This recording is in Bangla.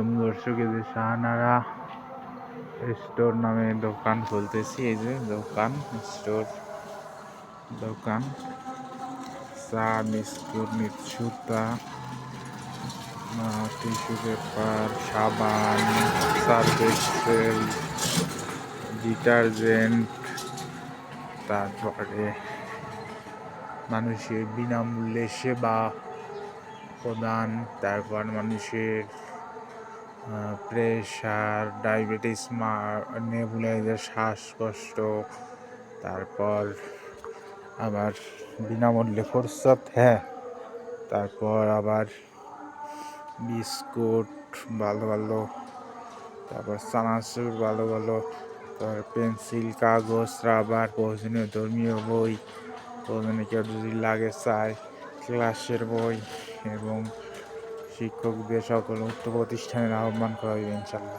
তুমি দর্শক, এই যে শাহানারা স্টোর নামে দোকান খুলতেছি। এই যে দোকান, স্টোর দোকান, চা, বিস্কুট, সুতা, টিস্যু পেপার, সাবান, সার্ফ এক্সেল, ডিটারজেন্ট, তারপরে মানুষের বিনামূল্যে সেবা প্রদান, তারপর মানুষের প্রেশার, ডায়াবেটিস, নেবুলাইজার, শ্বাসকষ্ট, তারপর আবার বিনামূল্যে প্রস্রাব, তারপর আবার বিস্কুট ভালো ভালো, তারপর চানাচুর ভালো ভালো, তারপর পেন্সিল, কাগজ, রাবার, প্রয়োজনীয় ধর্মীয় বই, প্রয়োজনীয় কেউ যদি লাগে চায় ক্লাসের বই, এবং শিক্ষকদের সকল উচ্চ প্রতিষ্ঠানের আহ্বান করা হবে ইনশাল্লাহ।